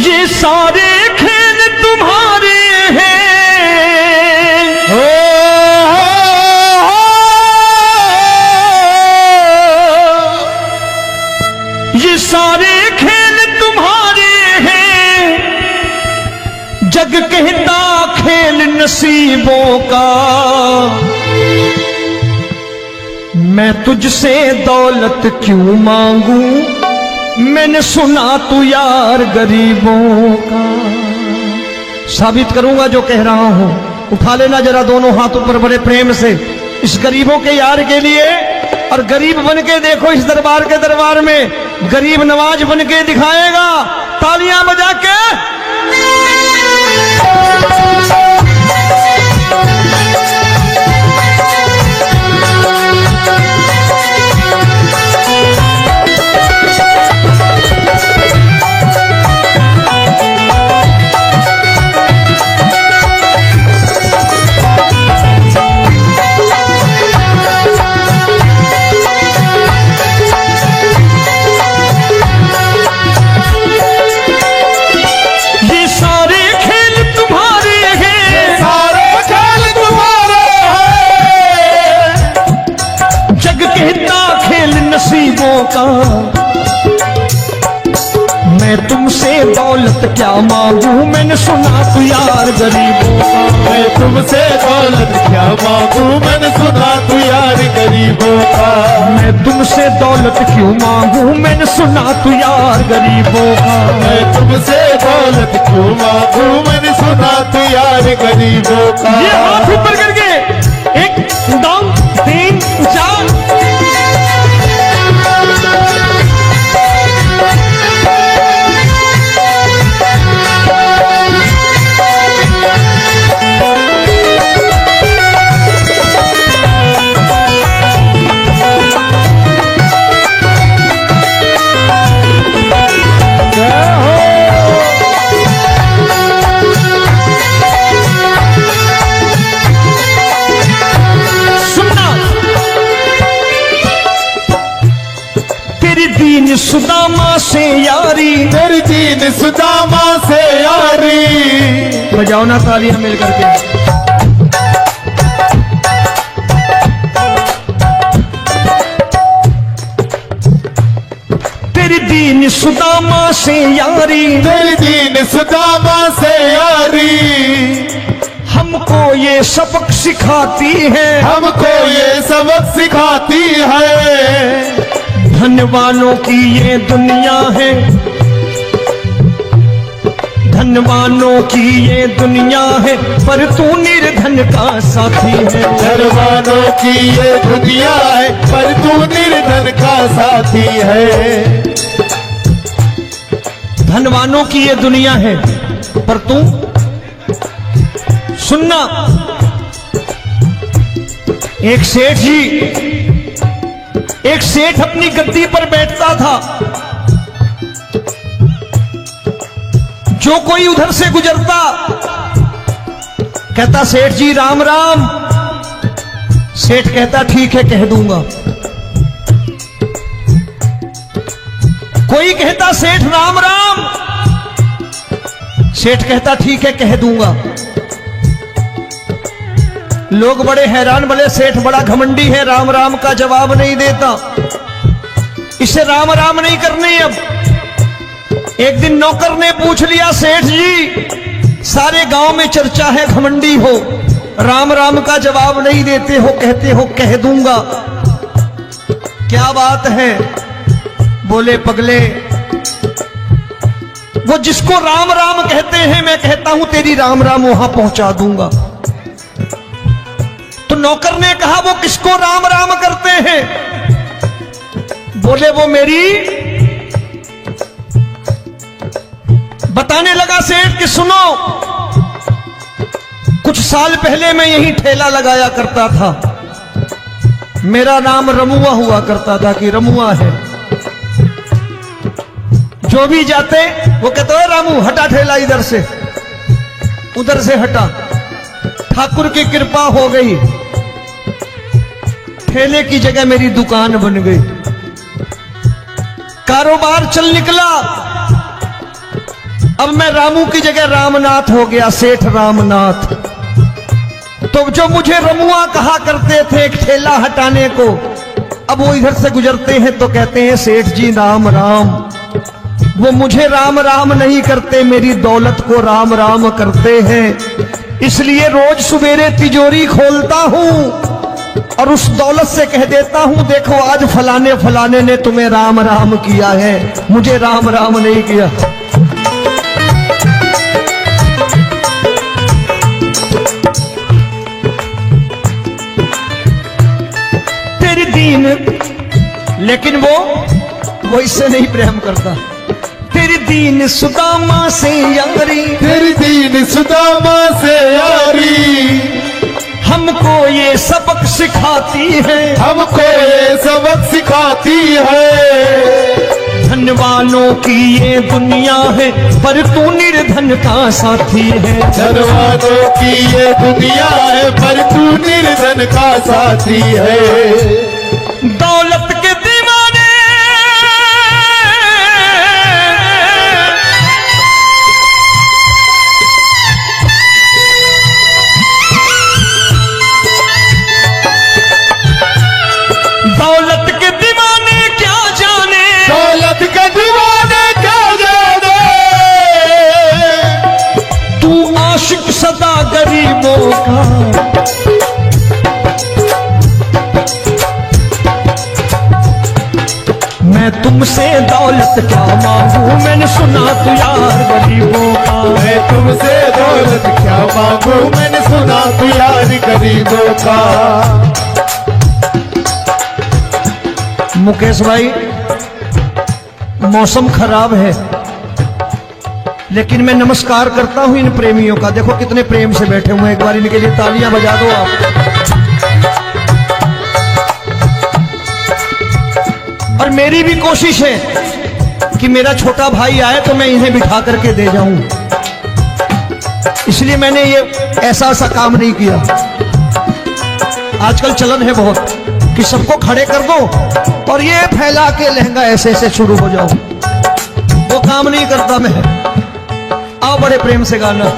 ये सारे खेल तुम्हारे हैं, ये सारे खेल तुम्हारे हैं, जग कहता खेल नसीबों का। मैं तुझसे दौलत क्यों मांगू, मैंने सुना तू यार गरीबों का। साबित करूंगा जो कह रहा हूं। उठा लेना जरा दोनों हाथ ऊपर बड़े प्रेम से इस गरीबों के यार के लिए, और गरीब बन के देखो इस दरबार के दरबार में गरीब नवाज बन के दिखाएगा, तालियां बजा के। नसीबों का मैं तुमसे दौलत क्या मांगू, मैंने सुना तू यार गरीबों का। मैं तुमसे दौलत क्या मांगू, मैंने सुना तू यार गरीबों का। मैं तुमसे दौलत क्यों मांगू, मैंने सुना तू यार गरीबों का। मैं तुमसे दौलत क्यों मांगू, मैंने सुना तू यार गरीबों का। ये हाथ ऊपर करके 1 2 3 4 दीन सुदामा से यारी, तेरी दीन सुदामा से यारी। बजाओ ना तालियां मिल करके। तेरी दीन सुदामा से यारी, तेरी दीन सुदामा से यारी। हमको ये सबक सिखाती है, हमको ये सबक सिखाती है। धनवानों की ये दुनिया है, धनवानों की ये दुनिया है, पर तू निर्धन का साथी है। धनवानों की ये दुनिया है, पर तू निर्धन का साथी है। धनवानों की ये दुनिया है, पर तू सुनना। एक सेठ अपनी गद्दी पर बैठता था। जो कोई उधर से गुजरता कहता सेठ जी राम राम। सेठ कहता ठीक है कह दूंगा। कोई कहता सेठ राम राम। सेठ कहता ठीक है कह दूंगा। लोग बड़े हैरान, बोले सेठ बड़ा घमंडी है, राम राम का जवाब नहीं देता, इसे राम राम नहीं करने। अब एक दिन नौकर ने पूछ लिया सेठ जी सारे गांव में चर्चा है घमंडी हो, राम राम का जवाब नहीं देते हो, कहते हो कह दूंगा, क्या बात है? बोले पगले वो जिसको राम राम कहते हैं मैं कहता हूं तेरी राम राम वहां पहुंचा दूंगा। तो नौकर ने कहा वो किसको राम राम करते हैं? बोले वो मेरी। बताने लगा सेठ कि सुनो, कुछ साल पहले मैं यही ठेला लगाया करता था, मेरा नाम रमुआ हुआ करता था कि रमुआ है। जो भी जाते वो कहते हो रामू हटा ठेला इधर से, उधर से हटा। ठाकुर की कृपा हो गई, ठेले की जगह मेरी दुकान बन गई, कारोबार चल निकला। अब मैं रामू की जगह रामनाथ हो गया, सेठ रामनाथ। तो जो मुझे रमुआ कहा करते थे एक ठेला हटाने को, अब वो इधर से गुजरते हैं तो कहते हैं सेठ जी राम राम। वो मुझे राम राम नहीं करते, मेरी दौलत को राम राम करते हैं। इसलिए रोज सवेरे तिजोरी खोलता हूं और उस दौलत से कह देता हूं, देखो आज फलाने फलाने ने तुम्हें राम राम किया है, मुझे राम राम नहीं किया। तेरी दीन, लेकिन वो इससे नहीं प्रेम करता। तेरी दीन सुदामा से यारी, तेरी दीन सुदामा से यारी, हमको ये सबक सिखाती है, हमको ये सबक सिखाती है। धन वालों की ये दुनिया है, पर तू निर्धन का साथी है। धन वालों की ये दुनिया है, पर तू निर्धन का साथी है। दौलत के दीवाने दौलत के दीवाने क्या जाने, दौलत के दीवाने क्या जाने, तू आशिक सदा गरीबों का। मैं तुमसे दौलत क्या मांगू, मैंने सुना तू यार गरीबों का। मैं तुमसे दौलत क्या मांगू, मैंने सुना तू यार गरीबों का। मुकेश भाई, मौसम खराब है, लेकिन मैं नमस्कार करता हूं इन प्रेमियों का। देखो कितने प्रेम से बैठे हुए हैं, एक बार इनके लिए तालियां बजा दो आप। और मेरी भी कोशिश है कि मेरा छोटा भाई आए तो मैं इन्हें बिठा करके दे जाऊं, इसलिए मैंने ये ऐसा काम नहीं किया। आजकल चलन है बहुत कि सबको खड़े कर दो और ये फैला के लहंगा ऐसे ऐसे शुरू हो जाओ, वो काम नहीं करता मैं। आओ बड़े प्रेम से गाना।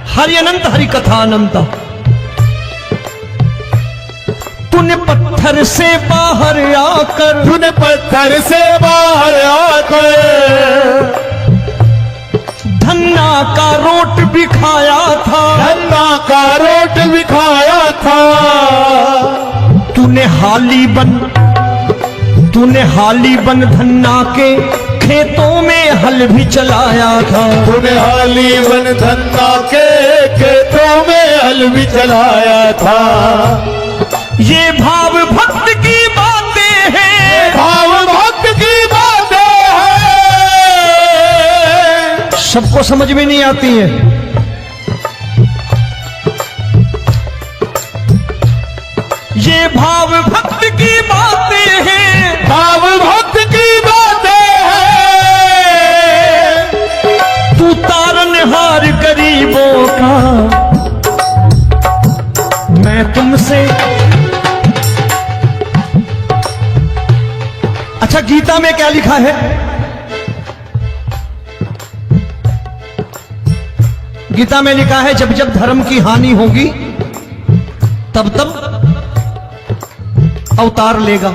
हरि अनंत हरि कथा अनंत। तूने पत्थर से बाहर आकर, तूने पत्थर से बाहर आकर धन्ना का रोट भी खाया था, धन्ना का रोट भी खाया था। तूने हाली बन धन्ना के खेतों में हल भी चलाया था। तूने हाली बन धन्ना के खेतों में हल भी चलाया था। ये भाव भक्त की बातें हैं, भाव भक्त की बातें हैं, सबको समझ में नहीं आती है। ये भाव भक्त की बातें हैं, भाव भक्त की बातें हैं। तू तारनहार गरीबों का, मैं तुमसे। अच्छा, गीता में क्या लिखा है? गीता में लिखा है जब जब धर्म की हानि होगी तब तब अवतार लेगा।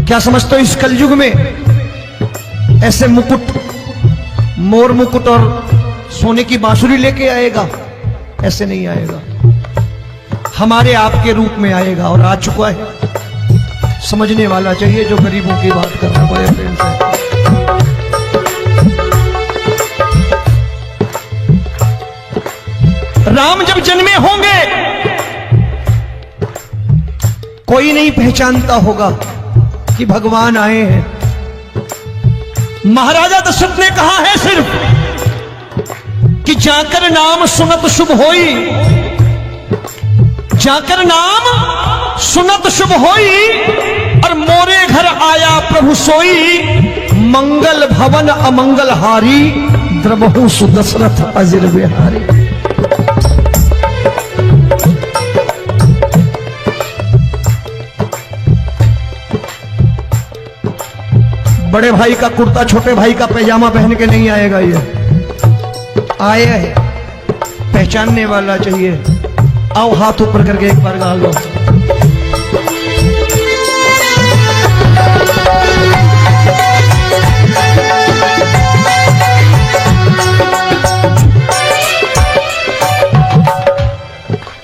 क्या समझते हो इस कलयुग में ऐसे मुकुट, मोर मुकुट और सोने की बांसुरी लेके आएगा? ऐसे नहीं आएगा, हमारे आपके रूप में आएगा और आ चुका है। समझने वाला चाहिए जो गरीबों की बात कर रहा है बड़े प्रेम से। राम जब जन्मे होंगे कोई नहीं पहचानता होगा, कि भगवान आए हैं। महाराजा दशरथ ने कहा है सिर्फ कि जाकर नाम सुनत शुभ होई, जाकर नाम सुनत शुभ होई, और मोरे घर आया प्रभु सोई, मंगल भवन अमंगल हारी, द्रबहु सुदशरथ अजिर बिहारी। बड़े भाई का कुर्ता छोटे भाई का पैजामा पहन के नहीं आएगा, ये आया है पहचानने वाला चाहिए। आओ हाथ ऊपर करके एक बार गा लो।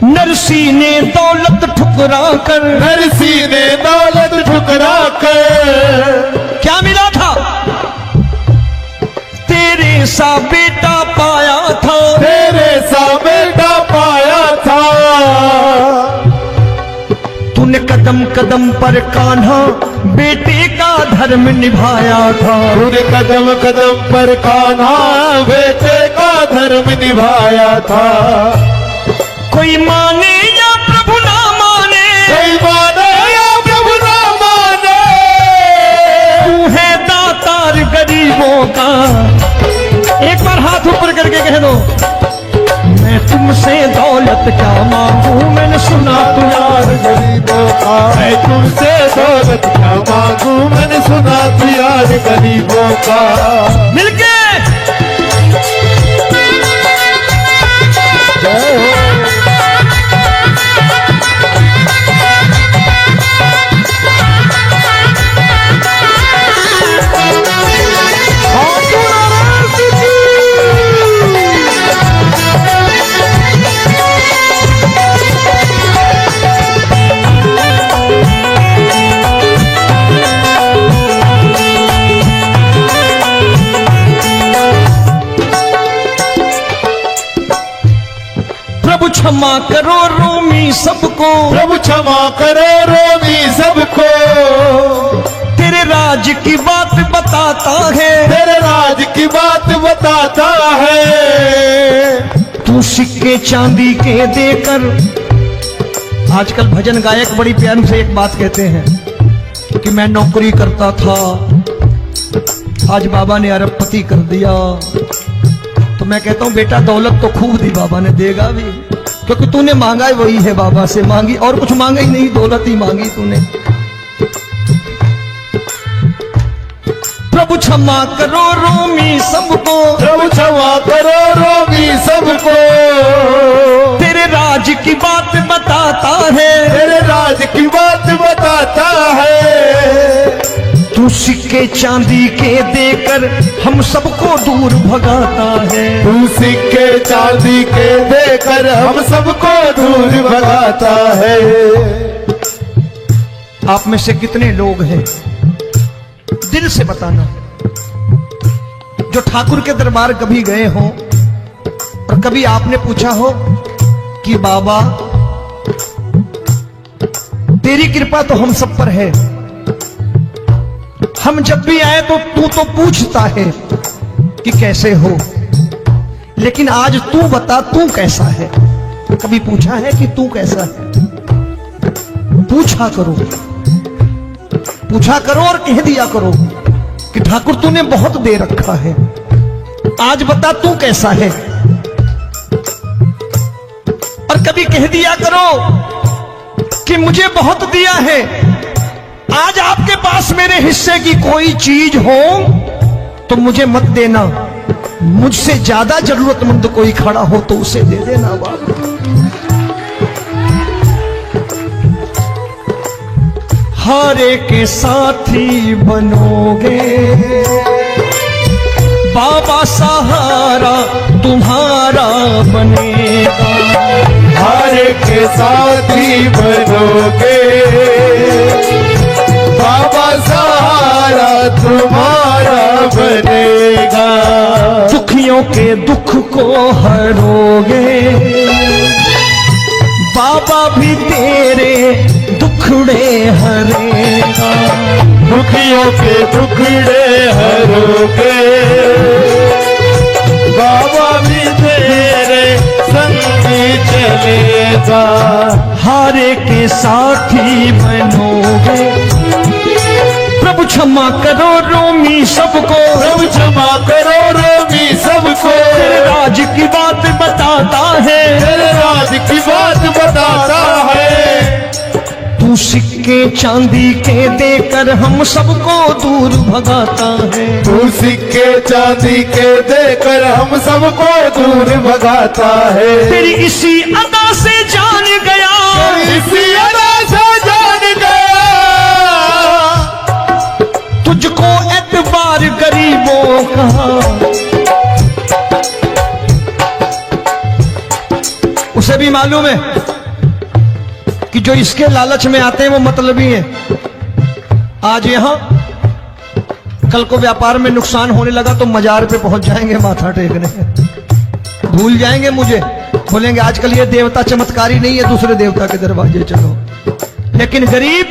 नरसी ने दौलत ठुकरा कर, नरसी ने दौलत ठुकरा कर, क्या मिला था? तेरे सा बेटा पाया था, तेरे सा बेटा पाया था। तूने कदम कदम पर कान्हा बेटे का धर्म निभाया था, तूने कदम कदम पर कान्हा बेटे का धर्म निभाया था। कोई माने या प्रभु ना माने, कोई माने या प्रभु ना माने, तू है दातार गरीबों का। एक बार हाथ ऊपर करके कह दो, मैं तुमसे दौलत क्या मांगू, मैंने सुना तू यार गरीबों का। मैं तुमसे दौलत क्या मांगू, मैंने सुना तू यार गरीबों का। मिलके क्षमा करो रोमी सबको, प्रभु क्षमा करो रोमी सबको। तेरे राज की बात बताता है, तेरे राज की बात बताता है। तू सिक्के चांदी के देकर, आजकल भजन गायक बड़ी प्यार से एक बात कहते हैं कि मैं नौकरी करता था, आज बाबा ने अरबपति कर दिया। तो मैं कहता हूं बेटा दौलत तो खूब दी बाबा ने, देगा भी, क्योंकि तूने मांगा है वही है बाबा से मांगी, और कुछ मांगा ही नहीं, दौलत ही मांगी तूने। प्रभु क्षमा करो रोमी सबको, प्रभु क्षमा करो रोमी सबको। तेरे राज की बात बताता है, तेरे राज की बात बताता है। तू सिक्के चांदी के देकर हम सबको दूर भगाता है, तू सिक्के चांदी के देकर हम सबको दूर भगाता है। आप में से कितने लोग हैं, दिल से बताना, जो ठाकुर के दरबार कभी गए हो और कभी आपने पूछा हो कि बाबा तेरी कृपा तो हम सब पर है, हम जब भी आए तो तू तो पूछता है कि कैसे हो, लेकिन आज तू बता तू कैसा है। कभी पूछा है कि तू कैसा है? पूछा करो, पूछा करो और कह दिया करो कि ठाकुर तूने बहुत दे रखा है, आज बता तू कैसा है। और कभी कह दिया करो कि मुझे बहुत दिया है, आज आपके पास मेरे हिस्से की कोई चीज हो तो मुझे मत देना, मुझसे ज्यादा जरूरतमंद कोई खड़ा हो तो उसे दे देना बाबा। हारे के साथी बनोगे बाबा, सहारा तुम्हारा बनेगा। हारे के साथी बनोगे बाबा, सहारा तुम्हारा बनेगा। दुखियों के दुख को हरोगे बाबा, भी तेरे दुखड़े हरेगा। दुखियों के टुकड़े हरोगे, बाबा भी तेरे संगी चलेगा। हारे के साथी बनोगे, प्रभु क्षमा करो रोमी सबको, प्रभु क्षमा करो रोमी सबको, तेरे राज की बात बताता है, तेरे राज की बात बताता है। तू सिक्के चांदी के देकर हम सबको दूर भगाता है, तू सिक्के चांदी के देकर हम सबको दूर भगाता है। तेरी इसी अदा से जान गया, इसी अदा से जान गया, तुझको एतबार गरीबों का। उसे भी मालूम है कि जो इसके लालच में आते हैं वो मतलबी हैं। आज यहां कल को व्यापार में नुकसान होने लगा तो मजार पे पहुंच जाएंगे माथा टेकने, भूल जाएंगे मुझे, बोलेंगे आजकल ये देवता चमत्कारी नहीं है, दूसरे देवता के दरवाजे चलो। लेकिन गरीब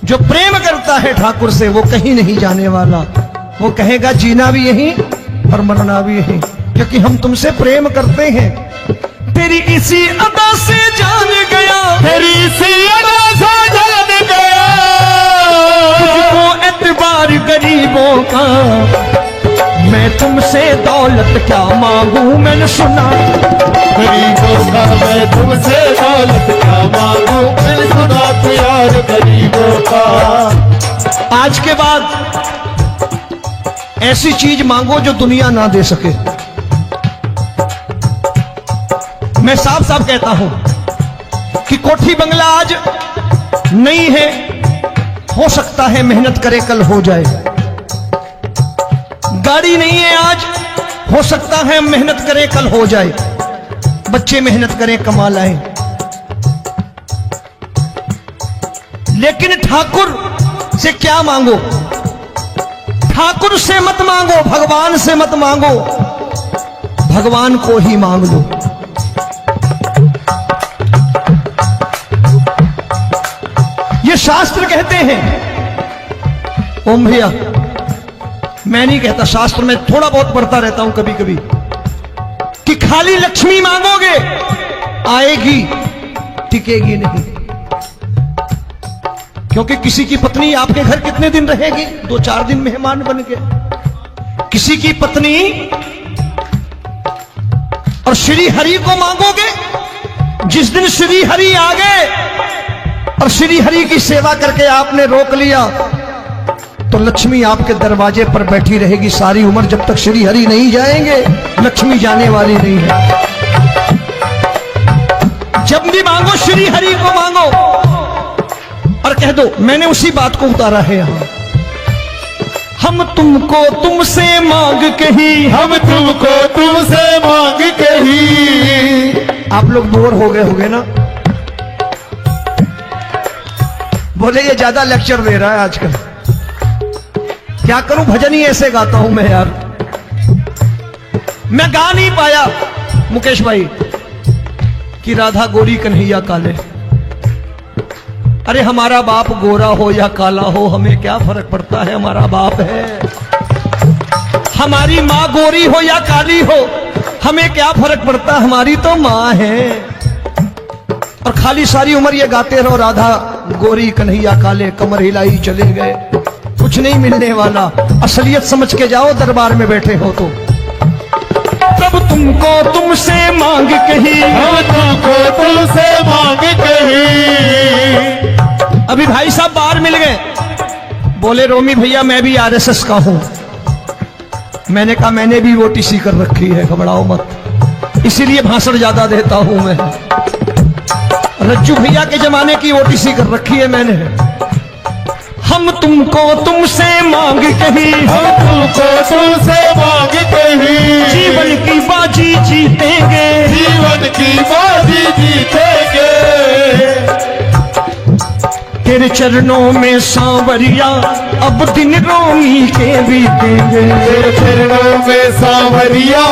जो प्रेम करता है ठाकुर से वो कहीं नहीं जाने वाला, वो कहेगा जीना भी यहीं और मरना भी यहीं, क्योंकि हम तुमसे प्रेम करते हैं। तेरी इसी अदा से जान गया, तेरी इसी अदा से जान गया, तुझको एतबार गरीबों का। मैं तुमसे दौलत क्या मांगू, मैंने सुना गरीबों का मैं तुमसे दौलत क्या मांगू, मैंने सुना तो यार गरीबों का। आज के बाद ऐसी चीज मांगो जो दुनिया ना दे सके। मैं साफ साफ कहता हूं कि कोठी बंगला आज नहीं है, हो सकता है मेहनत करे कल हो जाए। गाड़ी नहीं है आज, हो सकता है मेहनत करे कल हो जाए। बच्चे मेहनत करें कमा लाएं, लेकिन ठाकुर से क्या मांगो? ठाकुर से मत मांगो, भगवान से मत मांगो, भगवान को ही मांग लो। ये शास्त्र कहते हैं, ओम भैया मैं नहीं कहता, शास्त्र में थोड़ा बहुत पढ़ता रहता हूं कभी कभी, कि खाली लक्ष्मी मांगोगे आएगी, टिकेगी नहीं। क्योंकि किसी की पत्नी आपके घर कितने दिन रहेगी? 2-4 दिन मेहमान बन के। किसी की पत्नी, और श्री हरि को मांगोगे, जिस दिन श्री हरि आ गए और श्री हरि की सेवा करके आपने रोक लिया तो लक्ष्मी आपके दरवाजे पर बैठी रहेगी सारी उम्र, जब तक श्री हरि नहीं जाएंगे लक्ष्मी जाने वाली नहीं है। जब भी मांगो श्री हरि को मांगो और कह दो मैंने उसी बात को उतारा है यहां, हम तुमको तुमसे मांग कही, हम तुमको तुमसे मांग कही। आप लोग बोर हो गए होंगे ना, बोले ये ज्यादा लेक्चर दे रहा है आजकल। क्या करूं, भजन ही ऐसे गाता हूं मैं यार। मैं गा नहीं पाया मुकेश भाई कि राधा गोरी कन्हैया काले। अरे हमारा बाप गोरा हो या काला हो हमें क्या फर्क पड़ता है, हमारा बाप है। हमारी माँ गोरी हो या काली हो हमें क्या फर्क पड़ता, हमारी तो माँ है। और खाली सारी उम्र ये गाते रहो राधा गोरी कन्हैया काले, कमर हिलाई चले गए, कुछ नहीं मिलने वाला। असलियत समझ के जाओ दरबार में बैठे हो तो। तब तुमको तुमसे मांग कही, हम तुमको तुमसे मांग कही। अभी भाई साहब बाहर मिल गए, बोले रोमी भैया मैं भी आरएसएस का हूं। मैंने कहा मैंने भी ओटीसी कर रखी है, घबराओ मत, इसीलिए भाषण ज्यादा देता हूं मैं। रज्जू भैया के जमाने की ओटीसी कर रखी है मैंने। हम तुमको तुमसे मांग कही, हम तुमको तुमसे मांग कही। जीवन की बाजी जीतेंगे, जीवन की बाजी जीतेंगे। तेरे चरणों में सांवरिया अब दिन रोमी के बीतेंगे। तेरे चरणों में सांवरिया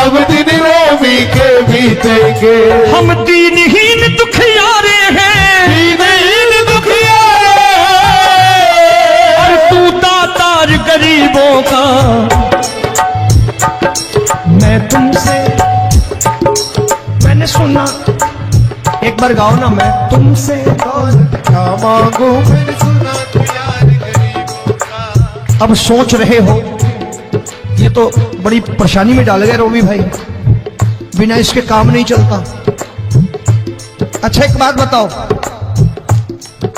अब दिन रोमी के बीतेंगे। हम दीनहीन दुखियारे हैं, दीनहीन दुखियारे हैं, बार गाओ ना, मैं तुमसे दौलत क्या मांगू मैंने सुना तू यार गरीबों का। अब सोच रहे हो, ये तो बड़ी परेशानी में डाल गए रोमी भाई, बिना इसके काम नहीं चलता। अच्छा एक बात बताओ,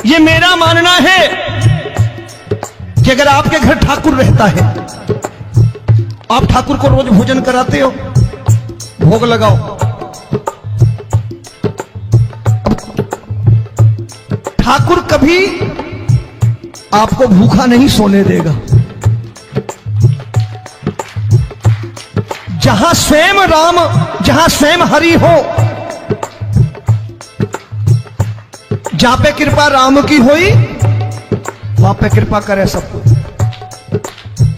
ये मेरा मानना है कि अगर आपके घर ठाकुर रहता है, आप ठाकुर को रोज भोजन कराते हो, भोग लगाओ, ठाकुर कभी आपको भूखा नहीं सोने देगा। जहां स्वयं राम, जहां स्वयं हरि हो, जहां पे कृपा राम की हुई, वहां पे कृपा करे सबको,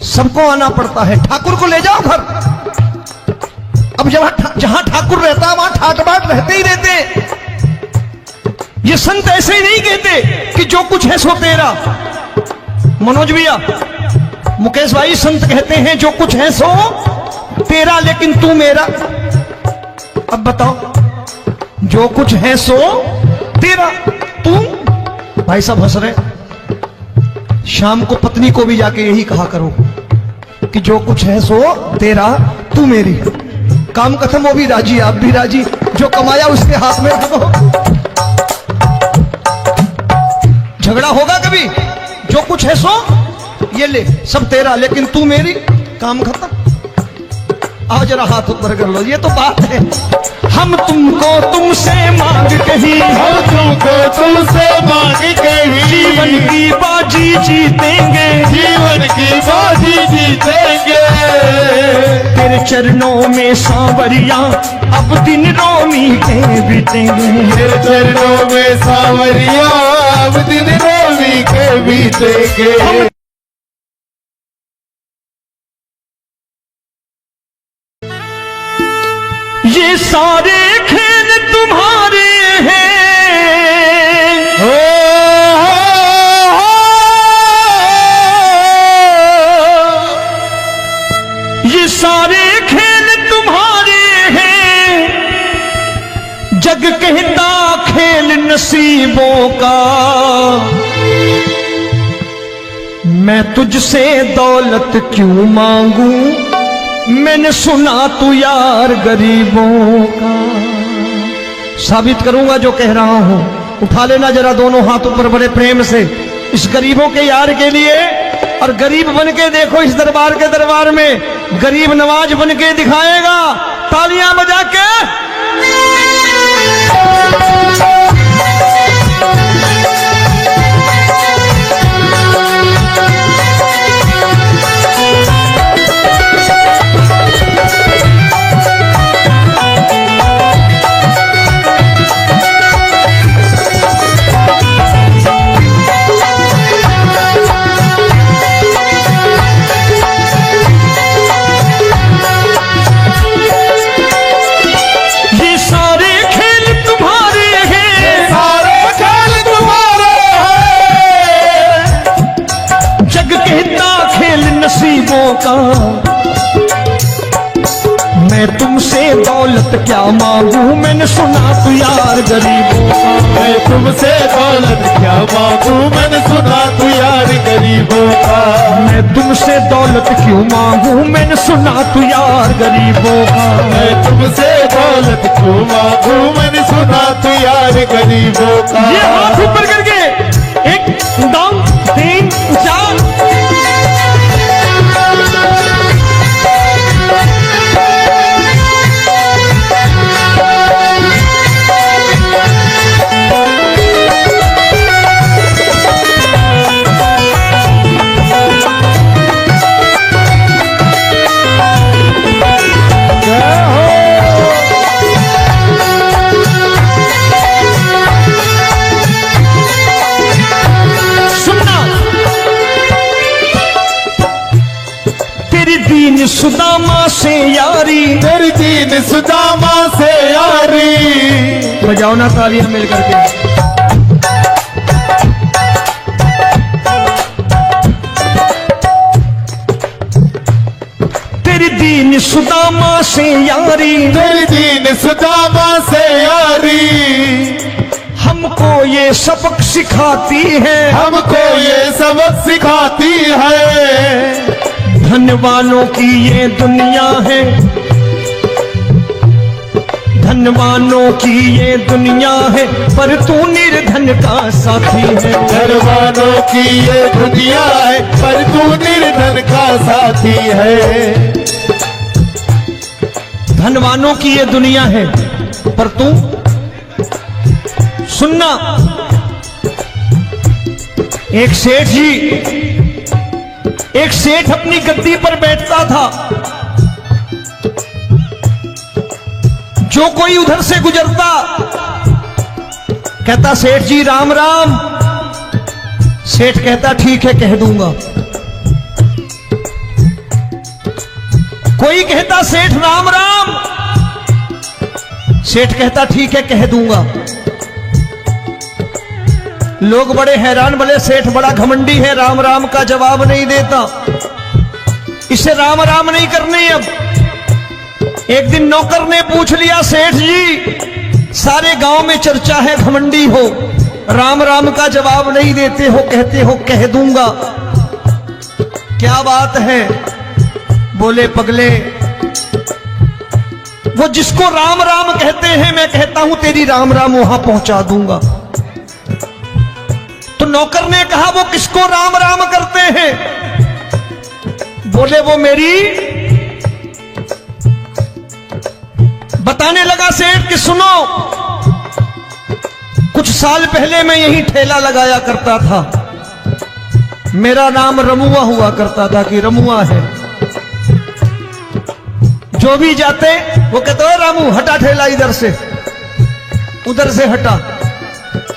सबको आना पड़ता है। ठाकुर को ले जाओ घर। अब जहां ठाकुर रहता है वहां ठाट बाट रहते ही रहते। ये संत ऐसे ही नहीं कहते कि जो कुछ है सो तेरा। मनोज भैया, मुकेश भाई, संत कहते हैं जो कुछ है सो तेरा लेकिन तू मेरा। अब बताओ, जो कुछ है सो तेरा, तू। भाई साहब हंस रहे। शाम को पत्नी को भी जाके यही कहा करो कि जो कुछ है सो तेरा, तू मेरी। काम खत्म, वो भी राजी, आप भी राजी, जो कमाया उसके हाथ में रखो। झगड़ा होगा कभी? जो कुछ है सो ये ले, सब तेरा लेकिन तू मेरी, काम खत्म। आओ जरा हाथ ऊपर कर लो, ये तो बात है। हम तुमको तुमसे मांग कहीं, हम तुमको तुमसे मांग कहीं, जीवन की बाजी जीतेंगे, जीवन की बाजी जीतेंगे। तेरे चरणों में सांवरिया अब दिन रोमी के बीतेंगे। तेरे चरणों में सांवरिया अब दिन रोमी के बीतेंगे। ये सारे खेल तुम्हारे हैं, ये सारे खेल तुम्हारे हैं, जग कहता खेल नसीबों का। मैं तुझसे दौलत क्यों मांगू, मैंने सुना तू यार गरीबों का। साबित करूंगा जो कह रहा हूं। उठा लेना जरा दोनों हाथ ऊपर बड़े प्रेम से, इस गरीबों के यार के लिए। और गरीब बन के देखो इस दरबार के दरबार में, गरीब नवाज बन के दिखाएगा, तालियां बजा के। नसीबों का। मैं तुमसे दौलत क्या मांगू, मैंने सुना तू यार गरीबों का। मैं तुमसे दौलत क्या मांगू, मैंने सुना तू यार गरीबों का। मैं तुमसे दौलत क्यों मांगू, मैंने सुना तू यार गरीबों का। मैं तुमसे दौलत क्यों मांगू, मैंने सुना तू यार गरीबों का। ये हाथ ऊपर करके, एक दो तीन चार। दीन सुदामा से यारी, तेरी दीन सुदामा से यारी। बजाओ ना तालियां मिल करके। तेरी दीन सुदामा से यारी, तेरी दीन सुदामा से यारी। हमको ये सबक सिखाती है, हमको ये सबक सिखाती है। धनवानों की ये दुनिया है, धनवानों की ये दुनिया है, पर तू निर्धन का साथी है। धनवानों की ये दुनिया है, पर तू निर्धन का साथी है। धनवानों की ये दुनिया है, पर तू सुनना। एक सेठ जी, एक सेठ अपनी गद्दी पर बैठता था। जो कोई उधर से गुजरता कहता सेठ जी राम राम। सेठ कहता ठीक है कह दूंगा। कोई कहता सेठ राम राम। सेठ कहता ठीक है कह दूंगा। लोग बड़े हैरान, बोले सेठ बड़ा घमंडी है, राम राम का जवाब नहीं देता, इसे राम राम नहीं करने। अब एक दिन नौकर ने पूछ लिया, सेठ जी सारे गांव में चर्चा है घमंडी हो, राम राम का जवाब नहीं देते हो, कहते हो कह दूंगा, क्या बात है? बोले पगले, वो जिसको राम राम कहते हैं मैं कहता हूं तेरी राम राम वहां पहुंचा दूंगा। तो नौकर ने कहा वो किसको राम राम करते हैं? बोले वो मेरी। बताने लगा सेठ कि सुनो, कुछ साल पहले मैं यही ठेला लगाया करता था, मेरा नाम रमुआ हुआ करता था कि रमुआ है। जो भी जाते वो कहते हो रामू हटा ठेला इधर से, उधर से हटा।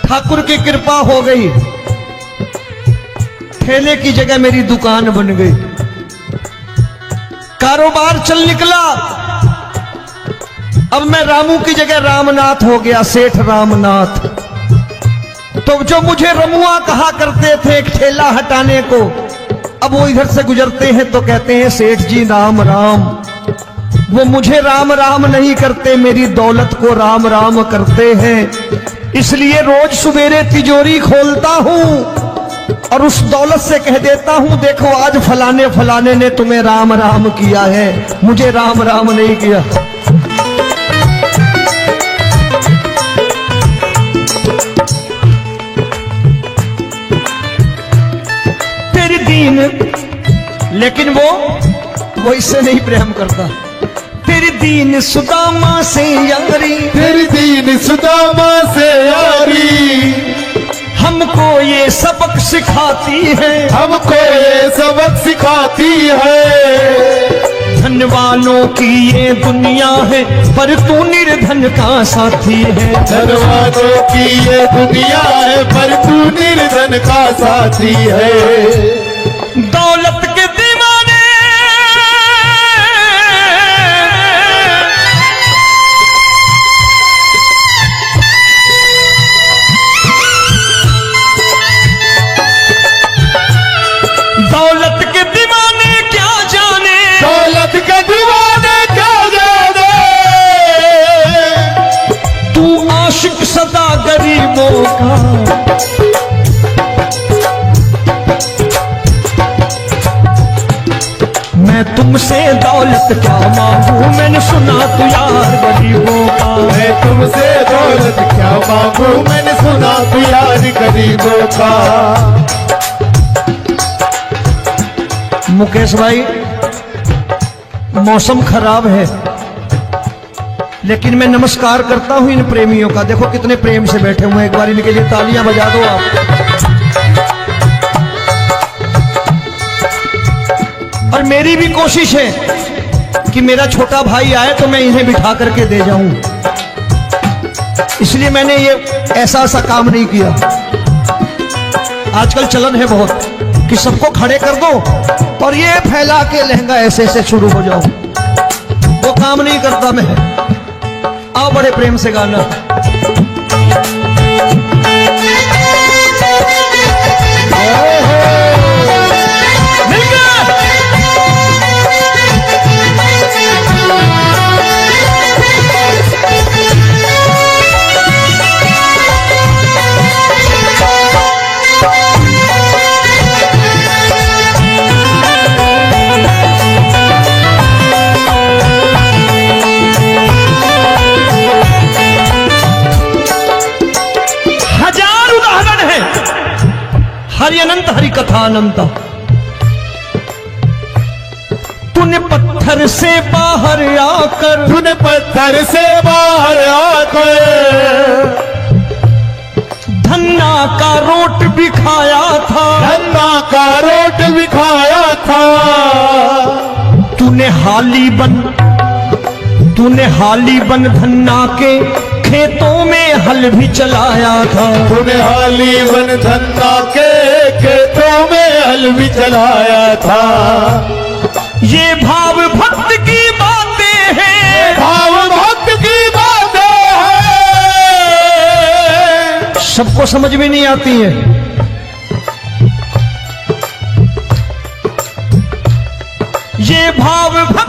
ठाकुर की कृपा हो गई, ठेले की जगह मेरी दुकान बन गई, कारोबार चल निकला। अब मैं रामू की जगह रामनाथ हो गया, सेठ रामनाथ। तो जो मुझे रमुआ कहा करते थे एक ठेला हटाने को, अब वो इधर से गुजरते हैं तो कहते हैं सेठ जी राम राम। वो मुझे राम राम नहीं करते, मेरी दौलत को राम राम करते हैं। इसलिए रोज सवेरे तिजोरी खोलता हूं और उस दौलत से कह देता हूं देखो आज फलाने फलाने ने तुम्हें राम राम किया है, मुझे राम राम नहीं किया। तेरी दीन, लेकिन वो इससे नहीं प्रेम करता। तेरी दीन सुदामा से यारी, तेरी दीन सुदामा से यारी, हमको ये सबक सिखाती है, हमको ये सबक सिखाती है। धनवानों की ये दुनिया है, पर तू निर्धन का साथी है। धनवानों की ये दुनिया है, पर तू निर्धन का साथी है। दौलत के दीवाने दौलत के दीवाने क्या जाने, दौलत के दीवाने क्या जाने, तू आशिक सदा गरीबों का। मैं तुमसे दौलत क्या मांगू, मैंने सुना तू यार गरीबों का। मैं तुमसे दौलत क्या मांगू, मैंने सुना तू यार गरीबों का। मुकेश भाई मौसम खराब है, लेकिन मैं नमस्कार करता हूं इन प्रेमियों का। देखो कितने प्रेम से बैठे हुए हैं, एक बार इनके लिए तालियां बजा दो आप। और मेरी भी कोशिश है कि मेरा छोटा भाई आए तो मैं इन्हें बिठा करके दे जाऊं, इसलिए मैंने ये ऐसा काम नहीं किया। आजकल चलन है बहुत कि सबको खड़े कर दो और ये फैला के लहंगा ऐसे ऐसे शुरू हो जाओ, वो काम नहीं करता मैं। आओ बड़े प्रेम से गाना। हरि अनंत हरि कथा अनंत। तूने पत्थर से बाहर आकर, तूने पत्थर से बाहर आकर धन्ना का रोट भी खाया था, धन्ना का रोट भी खाया था। तूने हाली बन धन्ना के खेतों में हल भी चलाया था। तूने हाली बन धन्ना के खेतों में हल भी चलाया था। ये भाव भक्त की बातें हैं, भाव भक्त की बातें हैं, सबको समझ में नहीं आती है। ये भाव भक्त